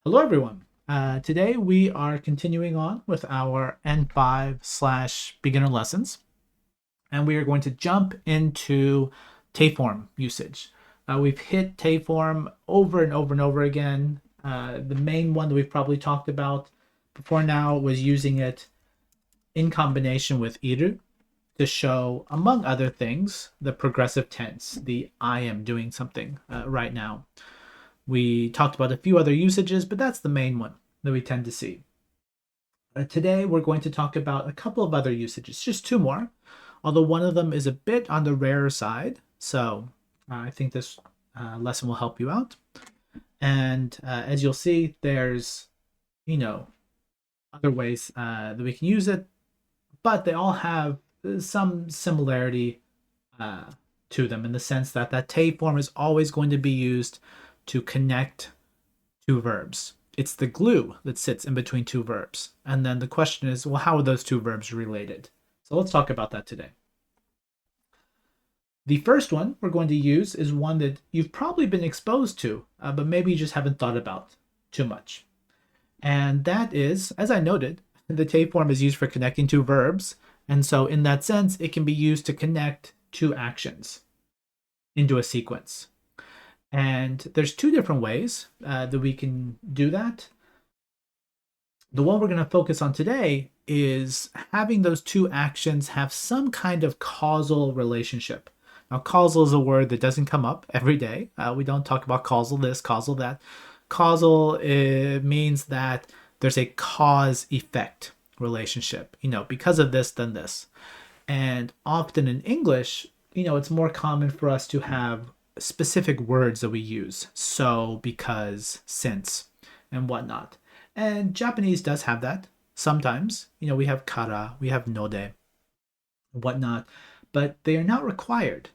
Hello, everyone. Today we are continuing on with our N5 / beginner lessons, and we are going to jump into Tayform usage. We've hit Tayform over and over and over again. The main one that we've probably talked about before now was using it in combination with iru to show, among other things, the progressive tense, the I am doing something right now. We talked about a few other usages, but that's the main one that we tend to see. Today, we're going to talk about a couple of other usages, just two more, although one of them is a bit on the rarer side. So I think this lesson will help you out. And as you'll see, there's, other ways that we can use it, but they all have some similarity to them in the sense that that te form is always going to be used to connect two verbs. It's the glue that sits in between two verbs. And then the question is, well, how are those two verbs related? So let's talk about that today. The first one we're going to use is one that you've probably been exposed to, but maybe you just haven't thought about too much. And that is, as I noted, the te form is used for connecting two verbs. And so in that sense, it can be used to connect two actions into a sequence. And there's two different ways that we can do that. The one we're going to focus on today is having those two actions have some kind of causal relationship. Now, causal is a word that doesn't come up every day. We don't talk about causal this, causal that. Causal means that there's a cause-effect relationship. Because of this, then this. And often in English, it's more common for us to have specific words that we use. So, because, since, and whatnot. And Japanese does have that sometimes. We have kara, we have node, and whatnot, but they are not required.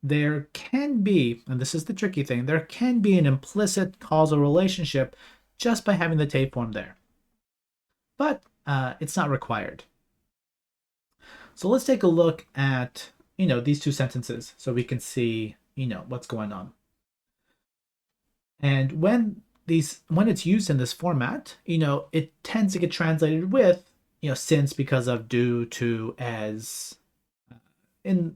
There can be, and this is the tricky thing, there can be an implicit causal relationship just by having the te form there. But it's not required. So let's take a look at these two sentences so we can see what's going on. And when it's used in this format, it tends to get translated with since, because of, due to, as,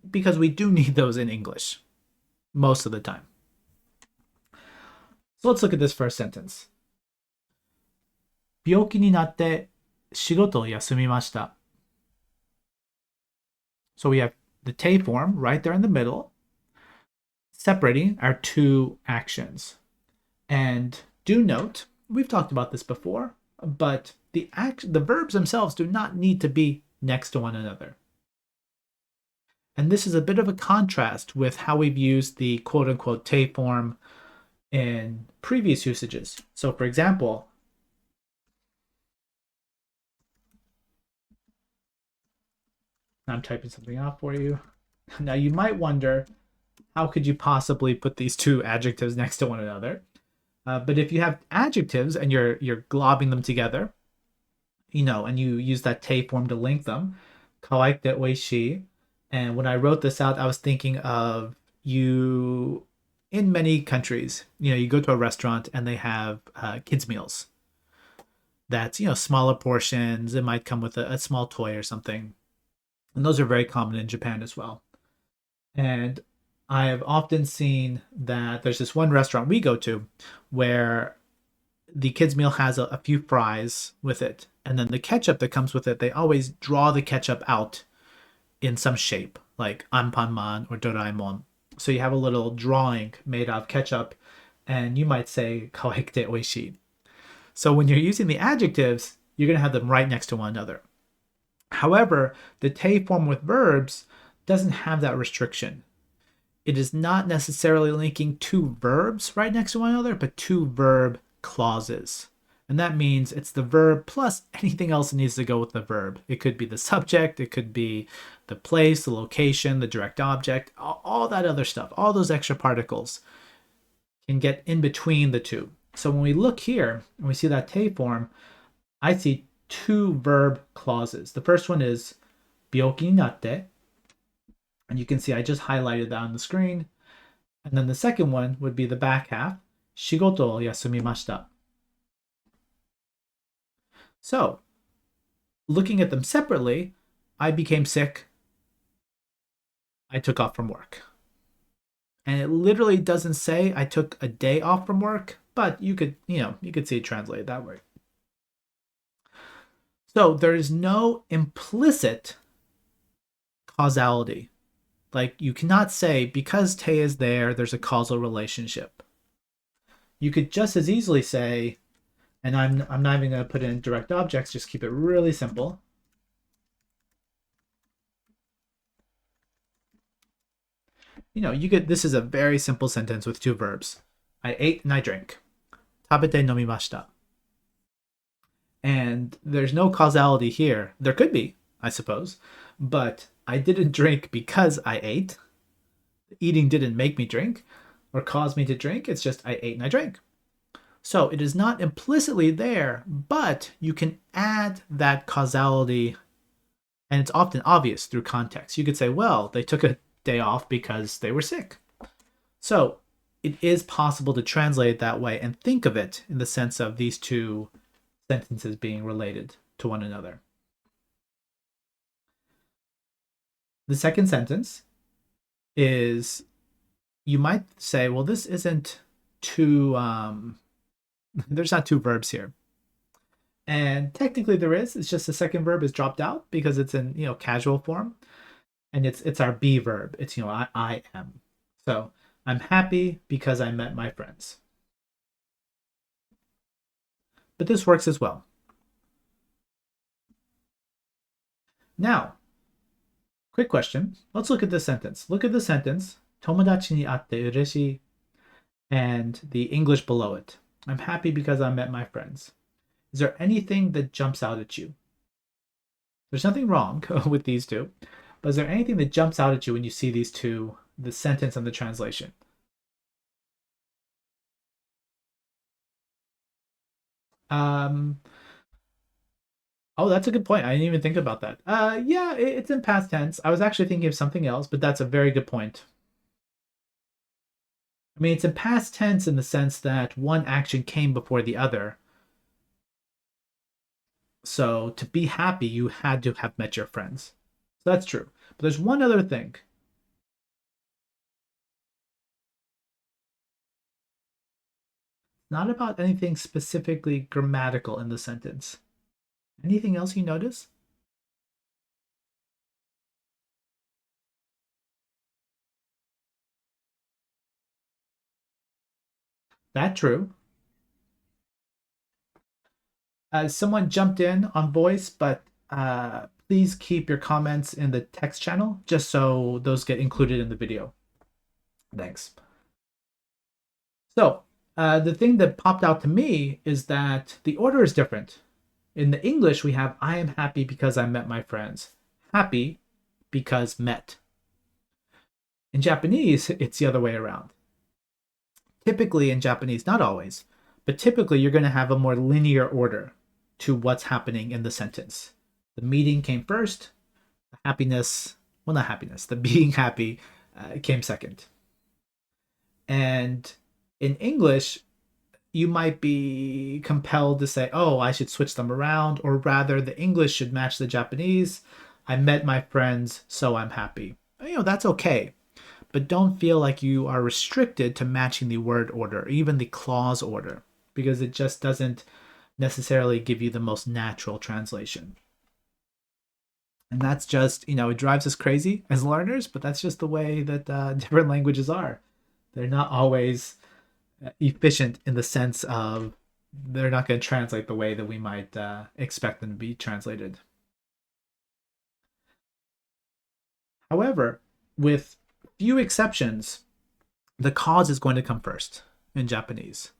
because we do need those in English most of the time. So let's look at this first sentence. 病気になって仕事を休みました. So we have the te form right there in the middle, separating our two actions. And do note, we've talked about this before, but the verbs themselves do not need to be next to one another. And this is a bit of a contrast with how we've used the quote-unquote te form in previous usages. So for example, I'm typing something out for you. Now you might wonder, how could you possibly put these two adjectives next to one another? But if you have adjectives and you're globbing them together, and you use that te form to link them, kawaikute oishii. And when I wrote this out, I was thinking of you in many countries. You go to a restaurant and they have kids meals. That's smaller portions. It might come with a small toy or something. And those are very common in Japan as well. And I have often seen that there's this one restaurant we go to where the kids meal has a few fries with it. And then the ketchup that comes with it, they always draw the ketchup out in some shape, like Anpanman or Doraemon. So you have a little drawing made out of ketchup, and you might say kawaikute oishii. So when you're using the adjectives, you're going to have them right next to one another. However, the te form with verbs doesn't have that restriction. It is not necessarily linking two verbs right next to one another, but two verb clauses. And that means it's the verb plus anything else that needs to go with the verb. It could be the subject, it could be the place, the location, the direct object, all that other stuff. All those extra particles can get in between the two. So when we look here and we see that te form, I see two verb clauses. The first one is 病気になって, and you can see I just highlighted that on the screen. And then the second one would be the back half, 仕事を休みました. So, looking at them separately, I became sick. I took off from work. And it literally doesn't say I took a day off from work, but you could see it translated that way. So there is no implicit causality. Like, you cannot say because Tay is there, there's a causal relationship. You could just as easily say, and I'm not even going to put in direct objects, just keep it really simple. This is a very simple sentence with two verbs. I ate and I drank. Tabete nomimashita. And there's no causality here. There could be, I suppose, but I didn't drink because I ate. Eating didn't make me drink or cause me to drink. It's just I ate and I drank. So it is not implicitly there, but you can add that causality, and it's often obvious through context. You could say, well, they took a day off because they were sick. So it is possible to translate it that way and think of it in the sense of these two sentences being related to one another. The second sentence is, you might say, well, this isn't two, there's not two verbs here. And technically there is. It's just the second verb is dropped out because it's in, casual form. And it's our be verb. It's, I am. So I'm happy because I met my friends. But this works as well. Now, quick question. Let's look at this sentence. Look at the sentence. Tomodachi ni atte ureshii, and the English below it. I'm happy because I met my friends. Is there anything that jumps out at you? There's nothing wrong with these two, but is there anything that jumps out at you when you see these two, the sentence and the translation? Oh, that's a good point. I didn't even think about that. Yeah, it's in past tense. I was actually thinking of something else, but that's a very good point. I mean, it's in past tense in the sense that one action came before the other. So to be happy, you had to have met your friends. So that's true. But there's one other thing. Not about anything specifically grammatical in the sentence. Anything else you notice? That true. Someone jumped in on voice, but please keep your comments in the text channel just so those get included in the video. Thanks. So the thing that popped out to me is that the order is different. In the English, we have I am happy because I met my friends. Happy because met. In Japanese, it's the other way around. Typically in Japanese, not always, but typically you're going to have a more linear order to what's happening in the sentence. The meeting came first, the happiness, well, not happiness, the being happy came second. And in English, you might be compelled to say, oh, I should switch them around, or rather, the English should match the Japanese. I met my friends, so I'm happy. That's okay. But don't feel like you are restricted to matching the word order, even the clause order, because it just doesn't necessarily give you the most natural translation. And that's just, it drives us crazy as learners, but that's just the way that different languages are. They're not always efficient in the sense of they're not going to translate the way that we might expect them to be translated. However, with few exceptions, the cause is going to come first in Japanese.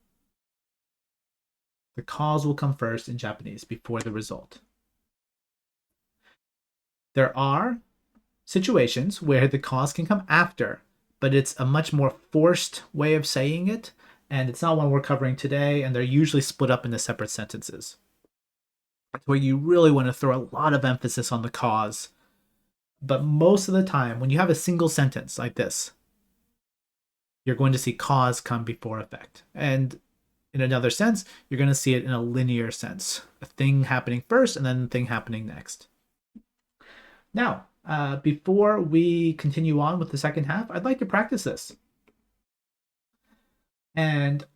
The cause will come first in Japanese before the result. There are situations where the cause can come after, but it's a much more forced way of saying it, and it's not one we're covering today, and they're usually split up into separate sentences. That's where you really want to throw a lot of emphasis on the cause. But most of the time, when you have a single sentence like this, you're going to see cause come before effect. And in another sense, you're going to see it in a linear sense. A thing happening first and then a thing happening next. Now, before we continue on with the second half, I'd like to practice this. And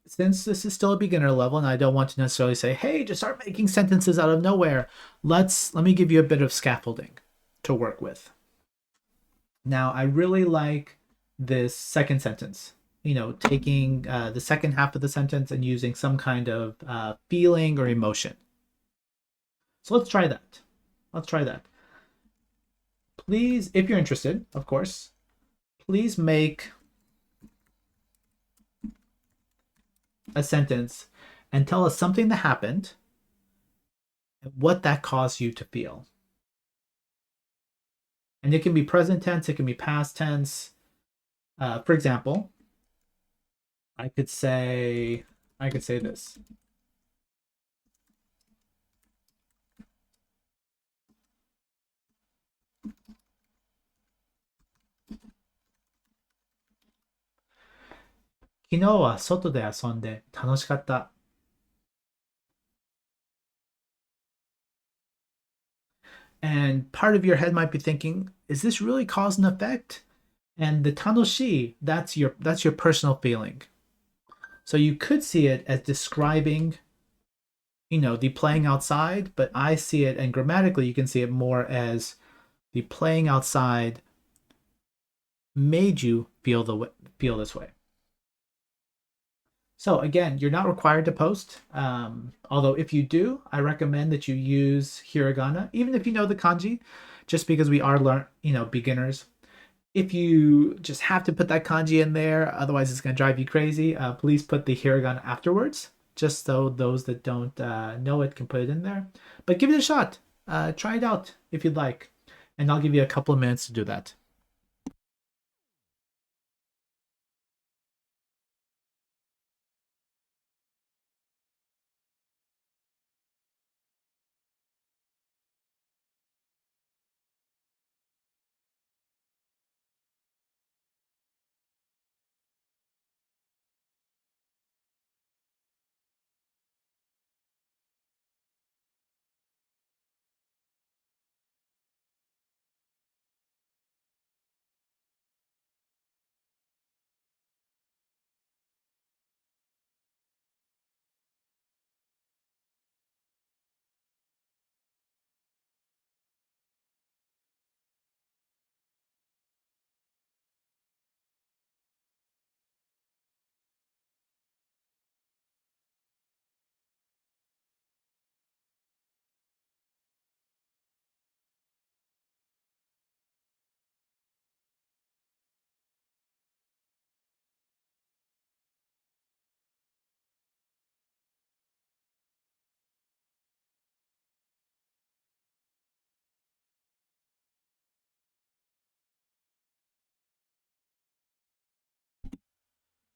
since this is still a beginner level and I don't want to necessarily say, hey, just start making sentences out of nowhere, let me give you a bit of scaffolding to work with. Now, I really like this second sentence, taking the second half of the sentence and using some kind of feeling or emotion. So let's try that. Please, if you're interested, of course, please make a sentence and tell us something that happened and what that caused you to feel. And it can be present tense, it can be past tense. For example, I could say this. "昨日は外で遊んで楽しかった." And part of your head might be thinking, is this really cause and effect? And the tanoshi, that's your personal feeling. So you could see it as describing, the playing outside, but I see it, and grammatically you can see it more as the playing outside made you feel this way. So again, you're not required to post. Although if you do, I recommend that you use hiragana, even if you know the kanji, just because we are beginners. If you just have to put that kanji in there, otherwise it's going to drive you crazy, please put the hiragana afterwards, just so those that don't know it can put it in there. But give it a shot. Try it out if you'd like. And I'll give you a couple of minutes to do that.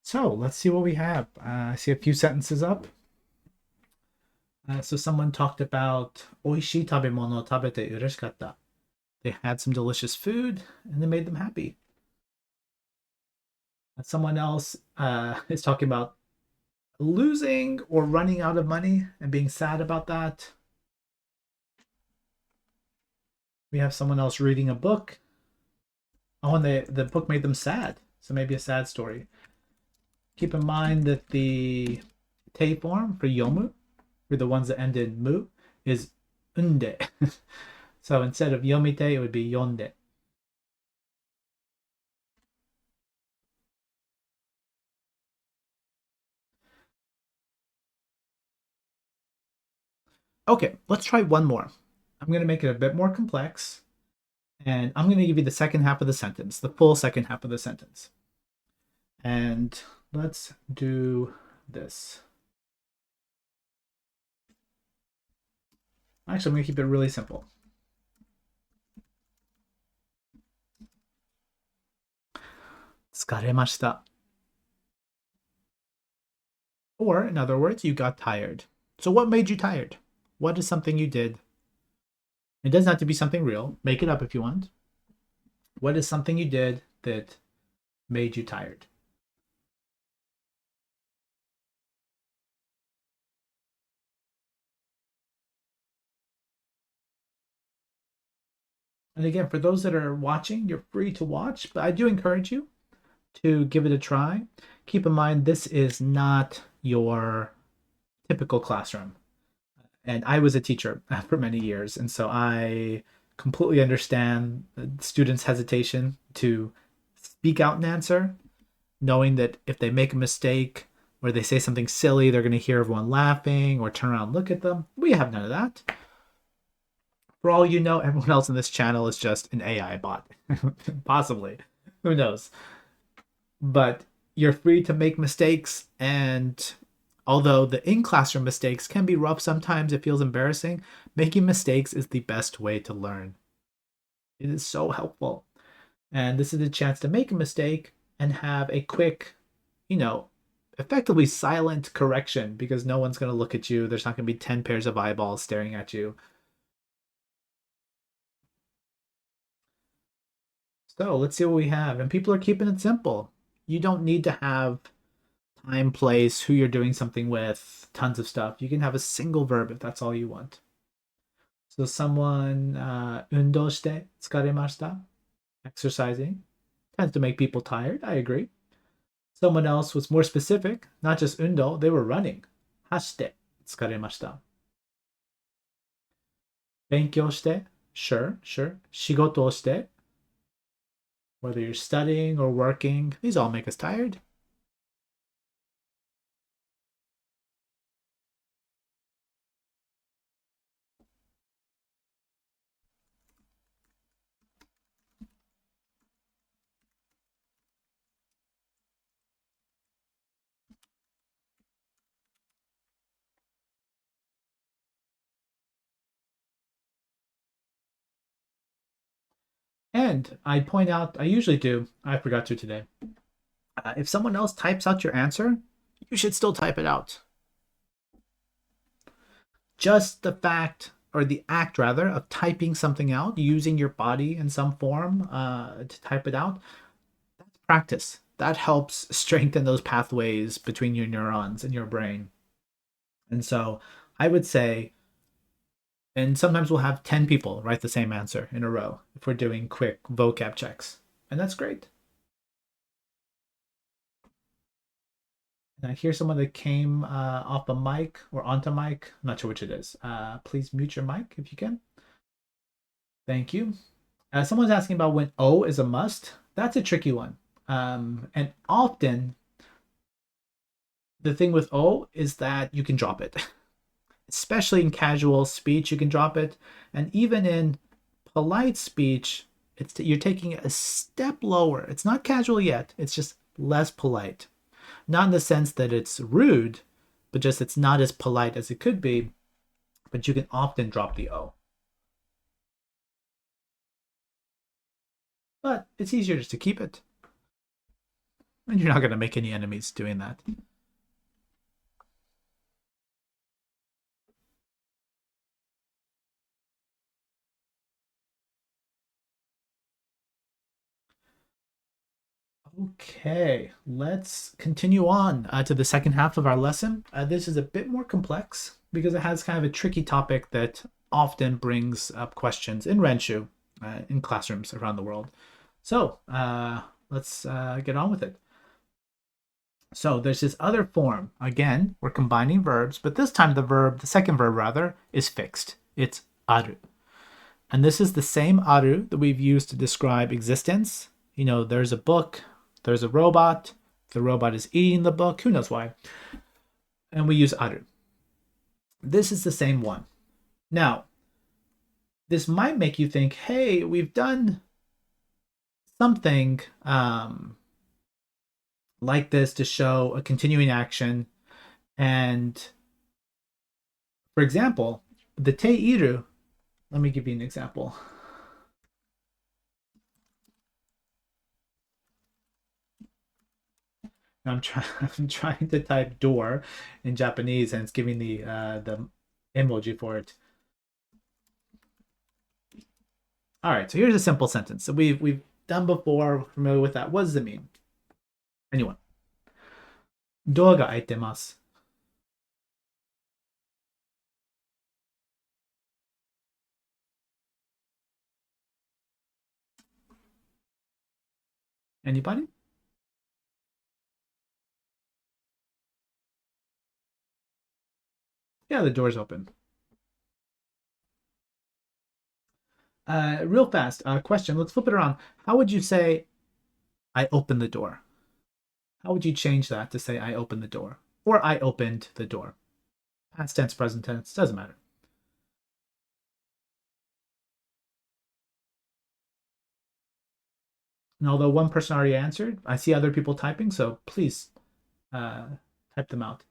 So let's see what we have. I see a few sentences up. So someone talked about oishii tabemono tabete ureshikatta. They had some delicious food and they made them happy. Someone else is talking about losing or running out of money and being sad about that. We have someone else reading a book. Oh, and the book made them sad. So maybe a sad story. Keep in mind that the te form for yomu, for the ones that end in mu, is unde. So instead of yomite, it would be yonde. Okay, let's try one more. I'm going to make it a bit more complex. And I'm going to give you the second half of the sentence, the full second half of the sentence. And let's do this. Actually, I'm going to keep it really simple. Tsukaremashita. Or, in other words, you got tired. So what made you tired? What is something you did? It doesn't have to be something real. Make it up if you want. What is something you did that made you tired? And again, for those that are watching, you're free to watch, but I do encourage you to give it a try. Keep in mind, this is not your typical classroom. And I was a teacher for many years, and so I completely understand students' hesitation to speak out an answer, knowing that if they make a mistake or they say something silly, they're going to hear everyone laughing or turn around and look at them. We have none of that. For all you know, everyone else in this channel is just an AI bot. Possibly. Who knows? But you're free to make mistakes, and although the in-classroom mistakes can be rough sometimes, it feels embarrassing, making mistakes is the best way to learn. It is so helpful. And this is a chance to make a mistake and have a quick, effectively silent correction, because no one's going to look at you. There's not going to be 10 pairs of eyeballs staring at you. So let's see what we have. And people are keeping it simple. You don't need to have time, place, who you're doing something with, tons of stuff. You can have a single verb if that's all you want. So someone, 運動して疲れました. Exercising tends to make people tired. I agree. Someone else was more specific, not just 運動, they were running. 走って疲れました. 勉強して sure. 仕事をして whether you're studying or working, these all make us tired. And I point out, I usually do, I forgot to today. If someone else types out your answer, you should still type it out. Just the fact, or the act rather, of typing something out, using your body in some form to type it out, that's practice. That helps strengthen those pathways between your neurons in your brain. And so I would say, and sometimes we'll have 10 people write the same answer in a row if we're doing quick vocab checks. And that's great. And I hear someone that came off a mic or onto mic. I'm not sure which it is. Please mute your mic if you can. Thank you. Someone's asking about when O is a must. That's a tricky one. And often the thing with O is that you can drop it. Especially in casual speech, you can drop it. And even in polite speech, you're taking a step lower. It's not casual yet. It's just less polite. Not in the sense that it's rude, but just it's not as polite as it could be. But you can often drop the O. But it's easier just to keep it. And you're not going to make any enemies doing that. Okay, let's continue on to the second half of our lesson. This is a bit more complex because it has kind of a tricky topic that often brings up questions in Renshu, in classrooms around the world. So let's get on with it. So there's this other form. Again, we're combining verbs, but this time the second verb rather, is fixed. It's aru. And this is the same aru that we've used to describe existence. There's a book, there's a robot, the robot is eating the book, who knows why. And we use aru. This is the same one. Now, this might make you think, hey, we've done something like this to show a continuing action. And for example, the te iru, let me give you an example. I'm trying to type door in Japanese, and it's giving the emoji for it. All right, so here's a simple sentence that we've done before. We're familiar with that. What does it mean? Anyone? Door ga aitemasu. Anybody? Yeah, the door's open. Real fast, question. Let's flip it around. How would you say I opened the door? How would you change that to say I opened the door? Or I opened the door? Past tense, present tense, doesn't matter. And although one person already answered, I see other people typing, so please type them out.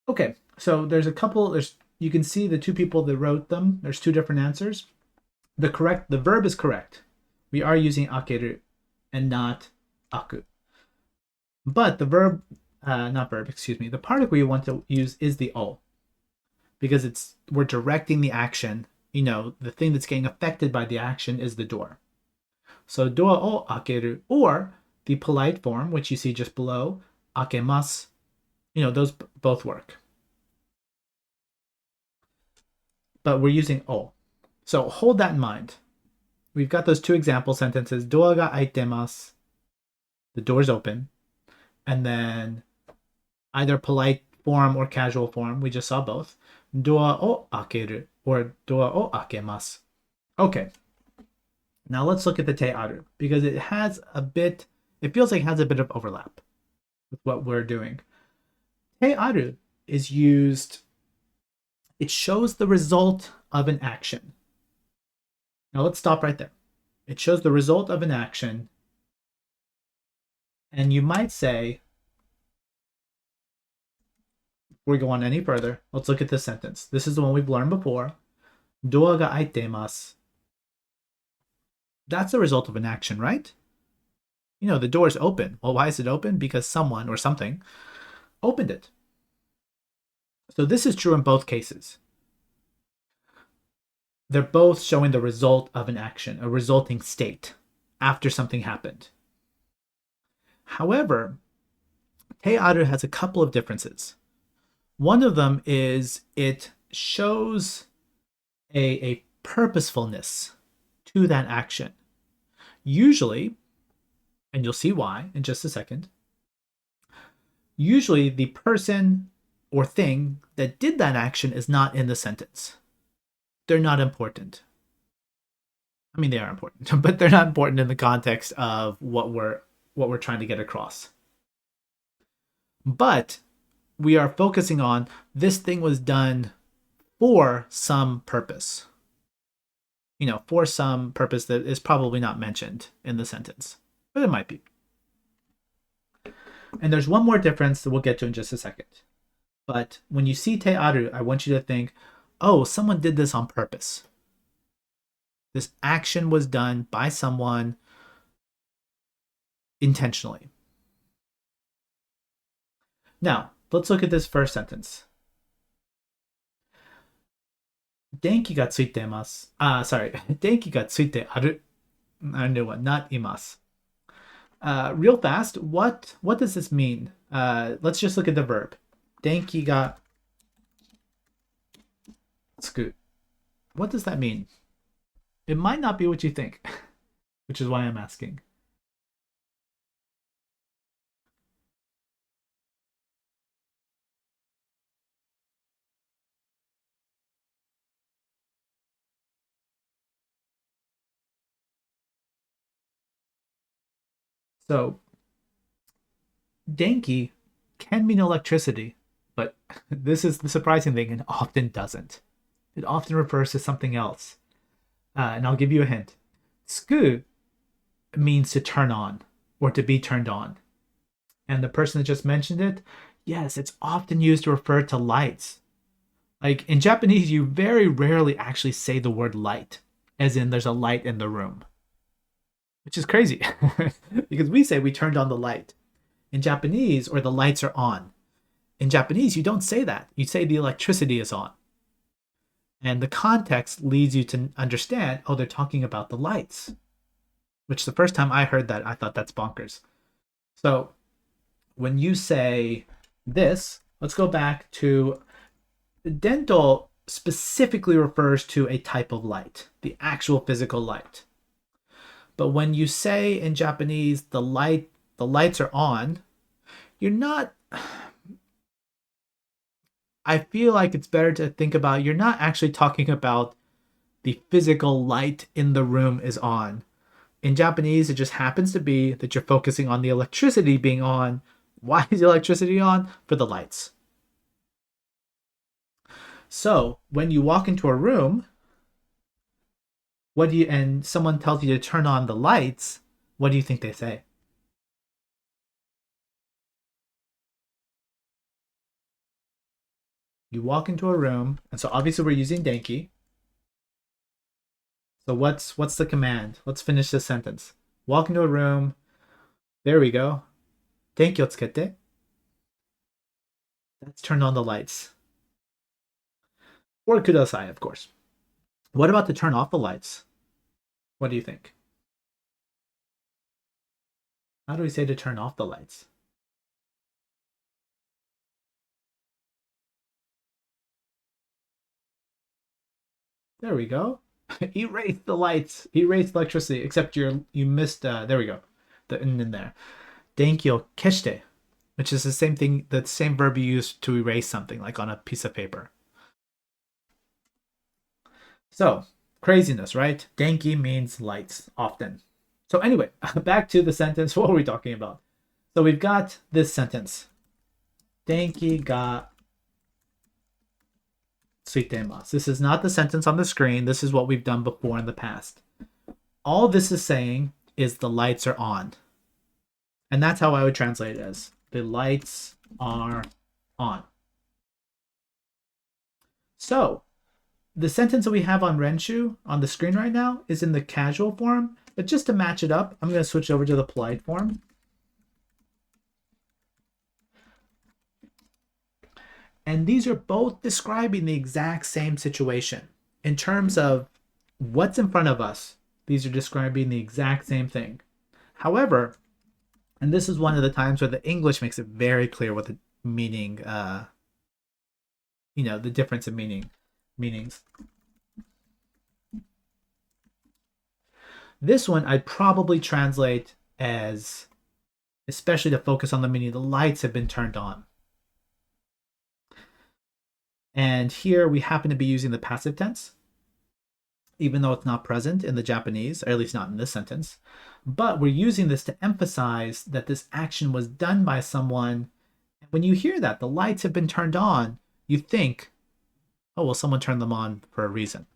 Okay, so there's a couple, you can see the two people that wrote them. There's two different answers. The verb is correct. We are using akeru and not aku. But the verb, the particle you want to use is the o, because we're directing the action. The thing that's getting affected by the action is the door. So doa o akeru, or the polite form, which you see just below, akemasu. Those both work. But we're using o. So hold that in mind. We've got those two example sentences. Doa ga aitemasu. The door's open. And then either polite form or casual form. We just saw both. Doa o akeru or doa o akemasu. Okay. Now let's look at the te aru, because it feels like it has a bit of overlap with what we're doing. Te aru is used, it shows the result of an action. Now let's stop right there. It shows the result of an action. And you might say, before we go on any further, let's look at this sentence. This is the one we've learned before. Doa ga aitemasu. That's the result of an action, right? The door's open. Well, why is it open? Because someone or something opened it. So this is true in both cases. They're both showing the result of an action, a resulting state after something happened. However, te aru has a couple of differences. One of them is it shows a purposefulness to that action. Usually, and you'll see why in just a second, usually the person or thing that did that action is not in the sentence. They're not important. I mean, they are important, but they're not important in the context of what we're trying to get across. But we are focusing on this thing was done for some purpose. For some purpose that is probably not mentioned in the sentence, but it might be. And there's one more difference that we'll get to in just a second. But when you see te aru, I want you to think, oh, someone did this on purpose. This action was done by someone intentionally. Now, let's look at this first sentence. Denki ga tsuite masu. Denki ga tsuite aru. A new one, not imasu. Real fast, what does this mean? Let's just look at the verb. Denki ga tsuku. What does that mean? It might not be what you think, which is why I'm asking. So, denki can mean electricity, but this is the surprising thing, and often doesn't. It often refers to something else. And I'll give you a hint. Tsuku means to turn on or to be turned on. And the person that just mentioned it, yes, it's often used to refer to lights. Like in Japanese, you very rarely actually say the word light, as in there's a light in the room, which is crazy because we say we turned on the light. In Japanese, or the lights are on. In Japanese, you don't say that. You say the electricity is on. And the context leads you to understand, oh, they're talking about the lights. Which the first time I heard that, I thought that's bonkers. So when you say this, let's go back to Dento specifically refers to a type of light, the actual physical light. But when you say in Japanese the lights are on, you're not, I feel like it's better to think about, you're not actually talking about the physical light in the room is on. In Japanese, it just happens to be that you're focusing on the electricity being on. Why is the electricity on? For the lights. So when you walk into a room, and someone tells you to turn on the lights, what do you think they say? You walk into a room, and so obviously we're using Denki. So what's the command? Let's finish this sentence. Walk into a room. There we go. Denki o tsukete. That's turn on the lights. Or kudasai, of course. What about to turn off the lights? What do you think? How do we say to turn off the lights? There we go. Erase the lights. Erase electricity. Except you missed. There we go. The in there. Denki o keshite, which is the same thing. The same verb you use to erase something, like on a piece of paper. So craziness, right? Denki means lights often. So anyway, back to the sentence. What were we talking about? So we've got this sentence. Denki ga tsuitemasu. This is not the sentence on the screen. This is what we've done before in the past. All this is saying is the lights are on. And that's how I would translate it as the lights are on. So the sentence that we have on Renshu on the screen right now is in the casual form. But just to match it up, I'm going to switch over to the polite form. And these are both describing the exact same situation. In terms of what's in front of us, these are describing the exact same thing. However, and this is one of the times where the English makes it very clear what the meaning, the difference in meanings. This one I'd probably translate as, especially to focus on the meaning, the lights have been turned on. And here we happen to be using the passive tense, even though it's not present in the Japanese, or at least not in this sentence. But we're using this to emphasize that this action was done by someone. When you hear that, the lights have been turned on, you think, oh, well, someone turned them on for a reason.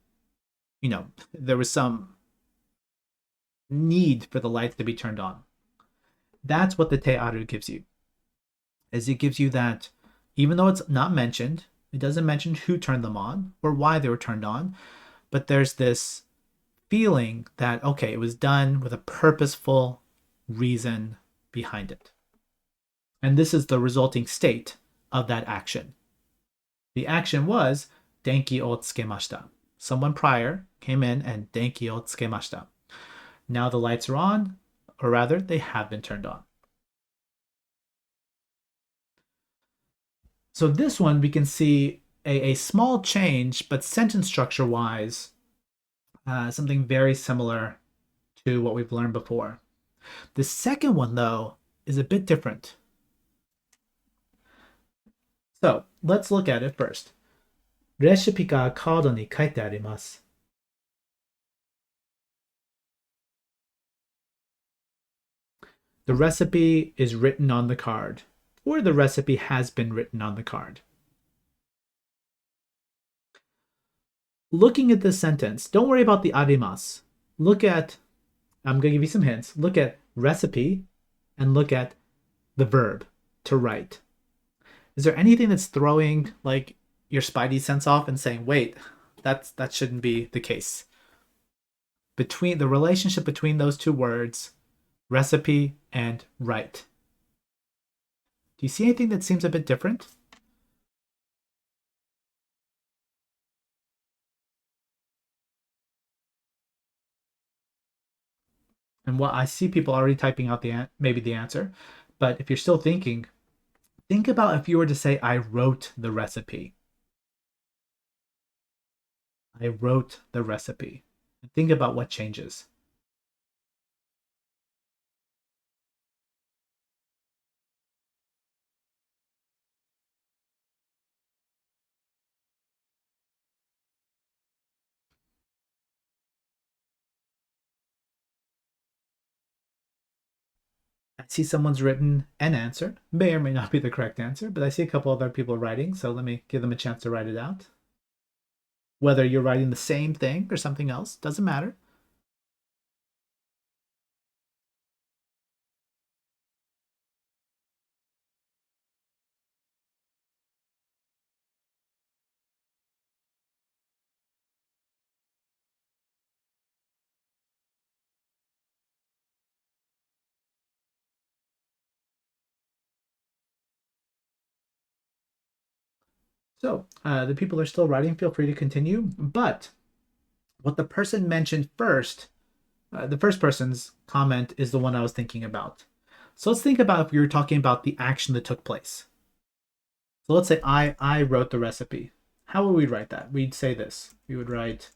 There was some need for the lights to be turned on. That's what the te aru gives you. It gives you that, even though it's not mentioned, it doesn't mention who turned them on or why they were turned on, but there's this feeling that, okay, it was done with a purposeful reason behind it. And this is the resulting state of that action. The action was denki o tsukemashita. Someone prior came in and denki o tsukemashita. Now the lights are on, or rather, they have been turned on. So this one, we can see a small change, but sentence structure-wise, something very similar to what we've learned before. The second one, though, is a bit different. So let's look at it first. レシピがカードに書いてあります。The recipe is written on the card, or the recipe has been written on the card. Looking at this sentence, don't worry about the arimasu. Look at, I'm going to give you some hints. Look at recipe and look at the verb to write. Is there anything that's throwing like your spidey sense off and saying, wait, that shouldn't be the case? Between the relationship between those two words, recipe and write. Do you see anything that seems a bit different? And what I see people already typing out maybe the answer, but if you're still thinking, think about if you were to say, I wrote the recipe. I wrote the recipe. And think about what changes. I see someone's written an answer. May or may not be the correct answer, but I see a couple other people writing, so let me give them a chance to write it out. Whether you're writing the same thing or something else, doesn't matter. So the people are still writing. Feel free to continue. But what the person mentioned first, the first person's comment is the one I was thinking about. So let's think about if we were talking about the action that took place. So let's say I wrote the recipe. How would we write that? We'd say this. We would write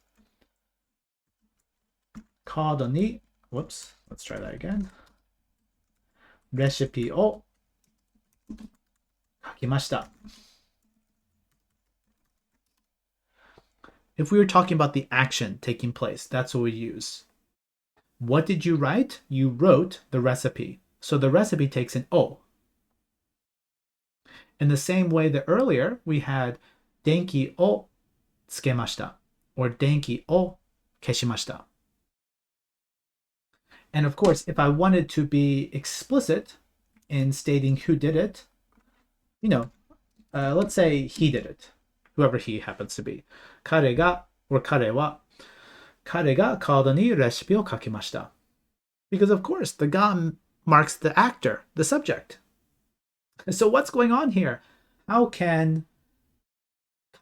kaado ni, whoops, let's try that again. Recipe o kakimashita. If we were talking about the action taking place, that's what we use. What did you write? You wrote the recipe. So the recipe takes an O. In the same way that earlier we had denki o tsukemashita or denki o keshimashita. And of course, if I wanted to be explicit in stating who did it, let's say he did it, whoever he happens to be. 彼が or 彼は 彼がカードにレシピを書きました。Because of course, the ga marks the actor, the subject. So what's going on here? How can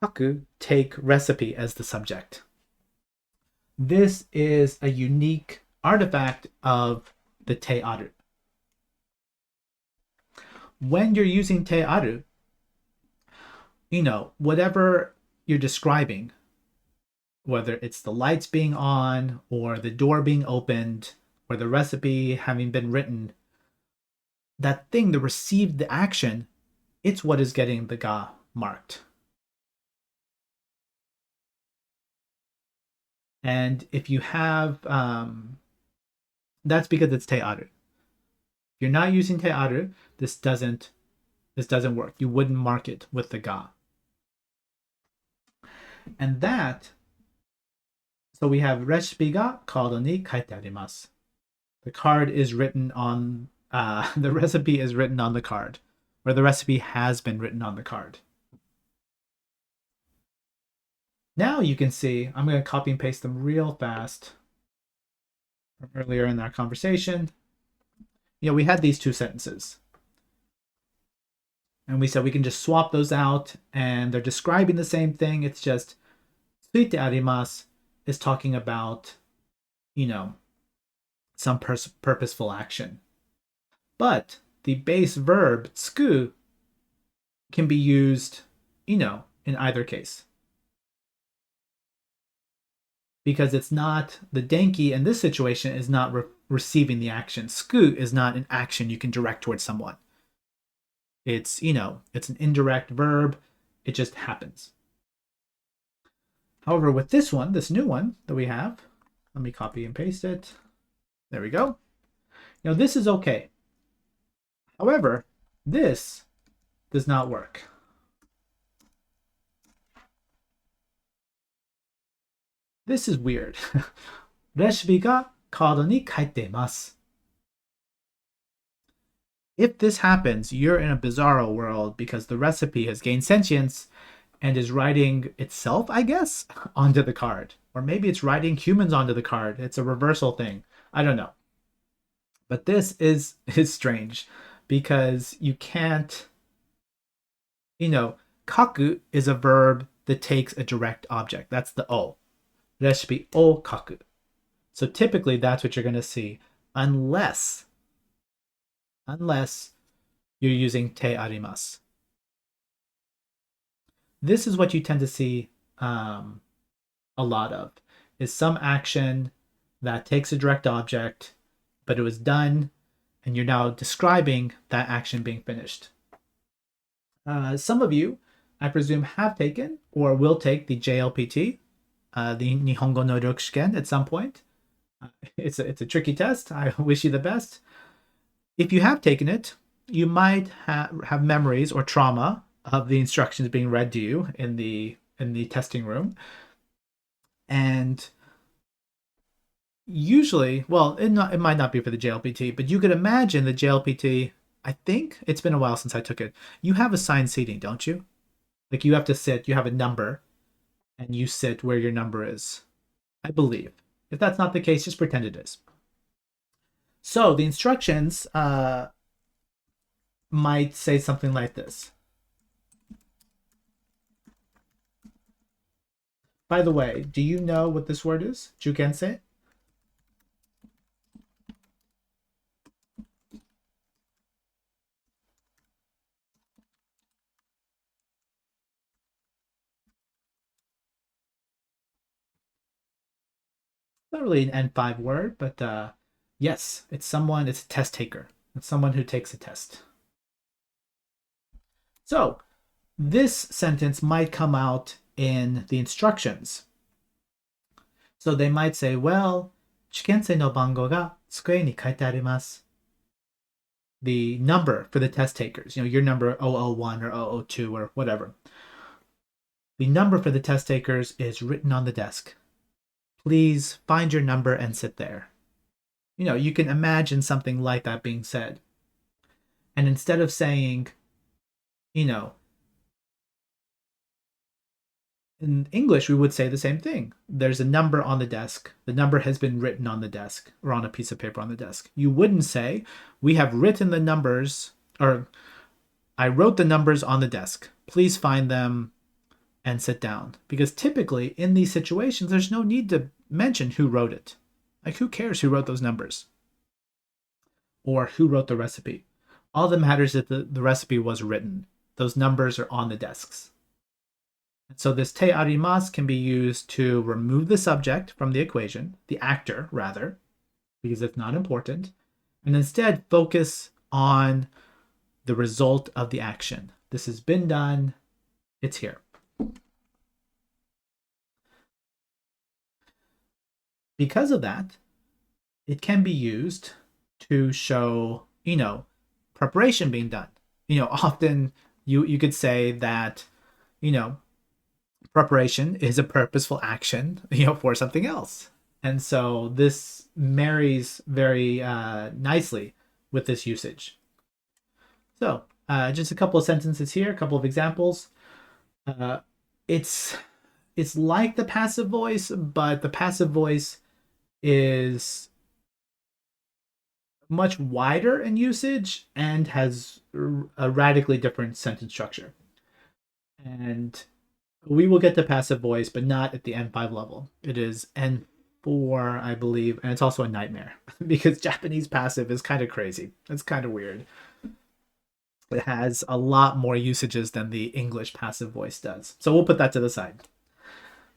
kaku take recipe as the subject? This is a unique artifact of the te aru. When you're using te aru, whatever you're describing, whether it's the lights being on or the door being opened or the recipe having been written, that thing that received the action, it's what is getting the ga marked. And if you have, that's because it's te aru. If you're not using te aru, this doesn't work. You wouldn't mark it with the ga. And that, so we have recipe ga kaado ni kaite arimasu. The card is written on, the recipe is written on the card, or the recipe has been written on the card. Now you can see, I'm going to copy and paste them real fast from earlier in our conversation. We had these two sentences. And we said we can just swap those out, and they're describing the same thing. It's just tsuite arimasu is talking about, some purposeful action. But the base verb tsuku can be used, in either case. Because it's not, the denki in this situation is not receiving the action. Tsuku is not an action you can direct towards someone. It's, it's an indirect verb. It just happens. However, with this one, this new one that we have, let me copy and paste it. There we go. This is okay. However, this does not work. This is weird. レシピがカードに書いてます。If this happens, you're in a bizarro world because the recipe has gained sentience and is writing itself, I guess, onto the card. Or maybe it's writing humans onto the card. It's a reversal thing. I don't know. But this is strange because you can't, kaku is a verb that takes a direct object. That's the o. Recipe o kaku. So typically that's what you're going to see. unless you're using te arimasu. This is what you tend to see a lot of, is some action that takes a direct object, but it was done, and you're now describing that action being finished. Some of you, I presume, have taken or will take the JLPT, the Nihongo no Ryokushiken, at some point. It's a tricky test. I wish you the best. If you have taken it, you might have memories or trauma of the instructions being read to you in the testing room. And usually, well, it might not be for the JLPT, but you could imagine the JLPT, I think it's been a while since I took it. You have assigned seating, don't you? Like you have to sit, you have a number, and you sit where your number is, I believe. If that's not the case, just pretend it is. So the instructions might say something like this. By the way, do you know what this word is? Jukensei? Not really an N5 word, but yes, it's a test taker. It's someone who takes a test. So this sentence might come out in the instructions. So they might say, well, chikensei no bango ga tsukue ni kaite arimasu. The number for the test takers, your number 001 or 002 or whatever. The number for the test takers is written on the desk. Please find your number and sit there. You can imagine something like that being said. And instead of saying, in English, we would say the same thing. There's a number on the desk. The number has been written on the desk or on a piece of paper on the desk. You wouldn't say, we have written the numbers, or I wrote the numbers on the desk. Please find them and sit down. Because typically in these situations, there's no need to mention who wrote it. Like, who cares who wrote those numbers? Or who wrote the recipe? All that matters is that the recipe was written. Those numbers are on the desks. So this te arimasu can be used to remove the subject from the equation, the actor, rather, because it's not important, and instead focus on the result of the action. This has been done. It's here. Because of that, it can be used to show, preparation being done. Often you could say that, preparation is a purposeful action, for something else. And so this marries very nicely with this usage. So just a couple of sentences here, a couple of examples. It's like the passive voice, but the passive voice is much wider in usage and has a radically different sentence structure. And we will get to passive voice, but not at the N5 level. It is N4, I believe, and it's also a nightmare because Japanese passive is kind of crazy. It's kind of weird. It has a lot more usages than the English passive voice does. So we'll put that to the side.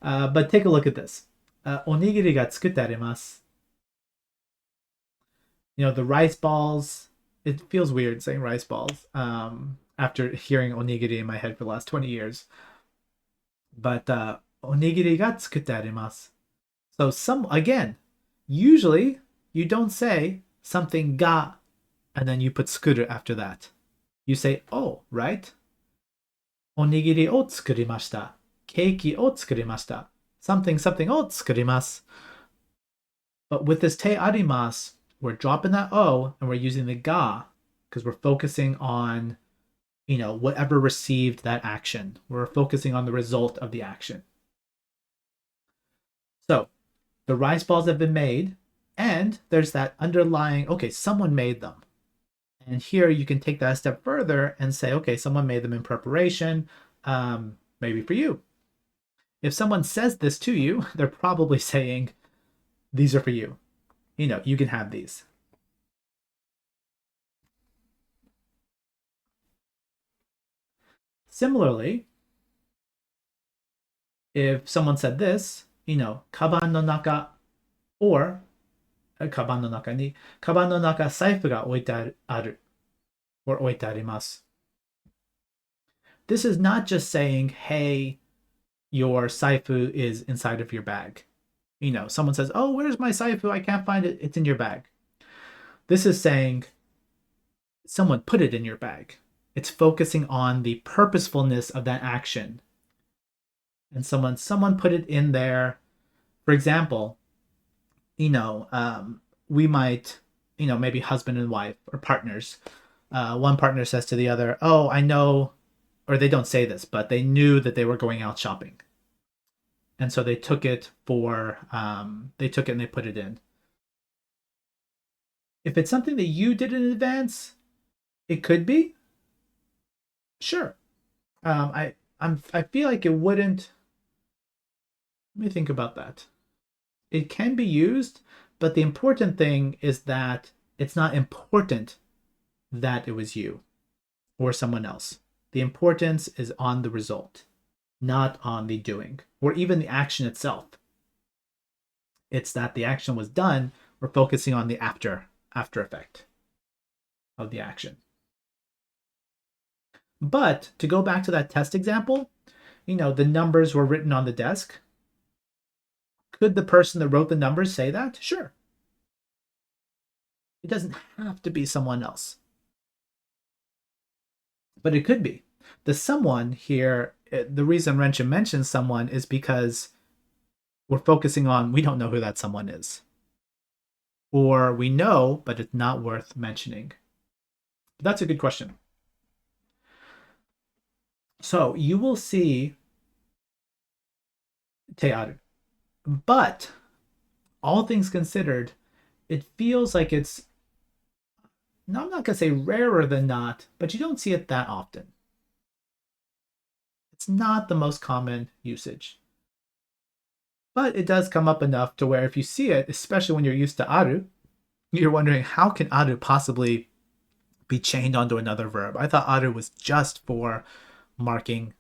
But take a look at this. Onigiri ga tsukutte arimasu. The rice balls. It feels weird saying rice balls after hearing onigiri in my head for the last 20 years. But onigiri ga tsukutte arimasu. So usually you don't say something ga and then you put tsukuru after that. You say o, right? Onigiri o tsukurimashita. Keiki o tsukurimashita. Something o tsukurimasu. But with this te arimasu, we're dropping that o and we're using the ga because we're focusing on, whatever received that action. We're focusing on the result of the action. So the rice balls have been made, and there's that underlying, okay, someone made them. And here you can take that a step further and say, okay, someone made them in preparation, maybe for you. If someone says this to you, they're probably saying, these are for you. You can have these. Similarly, if someone said this, kaban no naka, or kaban no naka ni, kaban no naka saifu ga oite aru, or oite arimasu. This is not just saying, hey, your saifu is inside of your bag. Someone says, oh, where's my saifu? I can't find it. It's in your bag. This is saying someone put it in your bag. It's focusing on the purposefulness of that action. And someone put it in there. For example, we might, maybe husband and wife or partners. One partner says to the other, oh, I know, or they don't say this, but they knew that they were going out shopping. And so they took it and they put it in. If it's something that you did in advance, it could be. Sure. I feel like it wouldn't. Let me think about that. It can be used, but the important thing is that it's not important that it was you or someone else. The importance is on the result, not on the doing or even the action itself. It's that the action was done. We're focusing on the after effect of the action. But to go back to that test example, the numbers were written on the desk. Could the person that wrote the numbers say that? Sure. It doesn't have to be someone else. But it could be. The someone here, the reason Renshu mentions someone is because we're focusing on, we don't know who that someone is. Or we know, but it's not worth mentioning. That's a good question. So you will see te aru. But all things considered, it feels like it's, I'm not going to say rarer than not, but you don't see it that often. It's not the most common usage. But it does come up enough to where if you see it, especially when you're used to aru, you're wondering, how can aru possibly be chained onto another verb? I thought aru was just for marking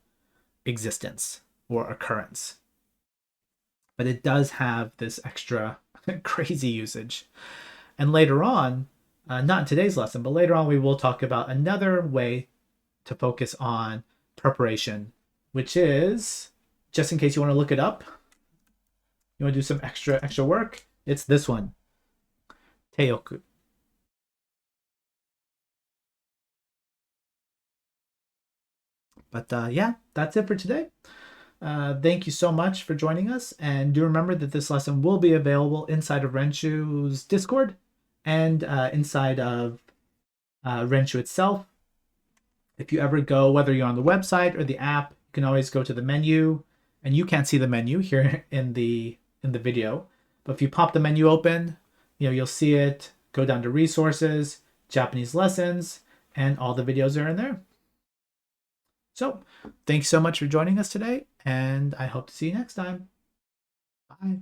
existence or occurrence. But it does have this extra crazy usage. And later on, not in today's lesson, but later on we will talk about another way to focus on preparation, which is, just in case you want to look it up, you want to do some extra work, it's this one, teyoku. But yeah, that's it for today. Thank you so much for joining us, and do remember that this lesson will be available inside of Renshu's Discord and inside of Renshu itself. If you ever go, whether you're on the website or the app, you can always go to the menu, and you can't see the menu here in the video, but if you pop the menu open, you'll see it. Go down to resources, Japanese lessons, and all the videos are in there. So thanks so much for joining us today, and I hope to see you next time. Bye.